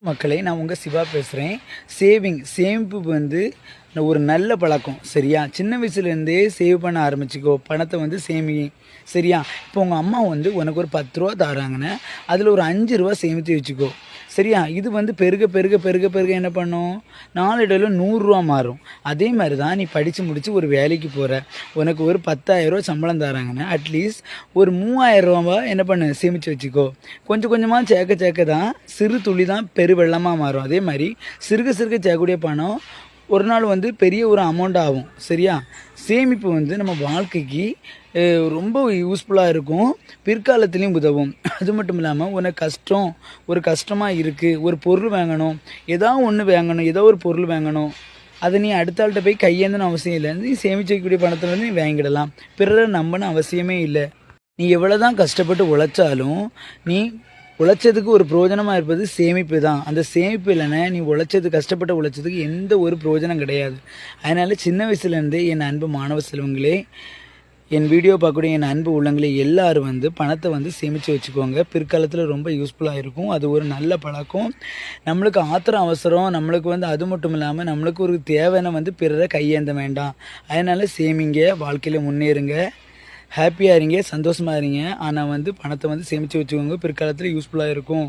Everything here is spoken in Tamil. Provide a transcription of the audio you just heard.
மக்களே, நான் உங்கள் சிவா பேசுகிறேன். சேமிப்பு வந்து ஒரு நல்ல பழக்கம். சரியா? சின்ன வயசுலேருந்தே சேவ் பண்ண ஆரம்பிச்சிக்கோ. பணத்தை வந்து சேமி. சரியா? இப்போ உங்கள் அம்மா வந்து உனக்கு ஒரு 10 ரூபா தராங்கன்னா அதில் ஒரு 5 ரூபா சேமித்து வச்சுக்கோ. சரியா? இது வந்து பெருக பெருக பெருக பெருக என்ன பண்ணும், நாளடைவில் 100 ரூபா மாறும். அதே மாதிரி தான் நீ படித்து முடித்து ஒரு வேலைக்கு போகிற, உனக்கு ஒரு 10,000 ரூபா சம்பளம் தராங்கன்னா அட்லீஸ்ட் ஒரு 3,000 ரூபாவா என்ன பண்ணு, சேமித்து வச்சுக்கோ. கொஞ்சம் கொஞ்சமாக சேர்க்க சேர்க்க தான் சிறு துளி தான் பெருவெள்ளமாக மாறும். அதே மாதிரி சிறுக சிறுக சேர்க்கக்கூடிய பணம் ஒரு நாள் வந்து பெரிய ஒரு அமௌண்ட் ஆகும். சரியா? சேமிப்பு வந்து நம்ம வாழ்க்கைக்கு ரொம்ப யூஸ்ஃபுல்லாக இருக்கும், பிற்காலத்துலேயும் உதவும். அது மட்டும் இல்லாமல் உனக்கு ஒரு கஷ்டமாக இருக்குது, ஒரு பொருள் வாங்கணும், ஏதோ ஒரு பொருள் வாங்கணும், அதை நீ அடுத்த ஆள்கிட்ட போய் கையேந்தணும் அவசியம் இல்லை. நீ சேமிச்சு வைக்கக்கூடிய பணத்துலேருந்து நீ வாங்கிடலாம். பிறரை நம்பணும் அவசியமே இல்லை. நீ எவ்வளோ தான் கஷ்டப்பட்டு உழைச்சாலும் நீ உழைச்சதுக்கு ஒரு பிரயோஜனமாக இருப்பது சேமிப்பு தான். அந்த சேமிப்பு இல்லைன்னா நீ கஷ்டப்பட்டு உழைச்சதுக்கு எந்த ஒரு பிரயோஜனம் கிடையாது. அதனால் சின்ன வயசுலேருந்தே என் அன்பு மாணவ செல்வங்களே, என் வீடியோ பார்க்கக்கூடிய என் அன்பு உள்ளங்களே எல்லோரும் வந்து பணத்தை வந்து சேமித்து வச்சுக்கோங்க. பிற்காலத்தில் ரொம்ப யூஸ்ஃபுல்லாக இருக்கும். அது ஒரு நல்ல பழக்கம். நம்மளுக்கு ஆத்திரம் அவசரம், நம்மளுக்கு வந்து அது மட்டும் இல்லாமல் நம்மளுக்கு ஒரு தேவையான வந்து பிறரை கையேந்த வேண்டாம். அதனால் சேமிங்க, வாழ்க்கையில் முன்னேறுங்க, ஹாப்பியாக இருங்க, சந்தோஷமாக இருங்க. ஆனால் வந்து பணத்தை வந்து சேமித்து வச்சுக்கோங்க, பிற்காலத்தில் யூஸ்ஃபுல்லாக இருக்கும்.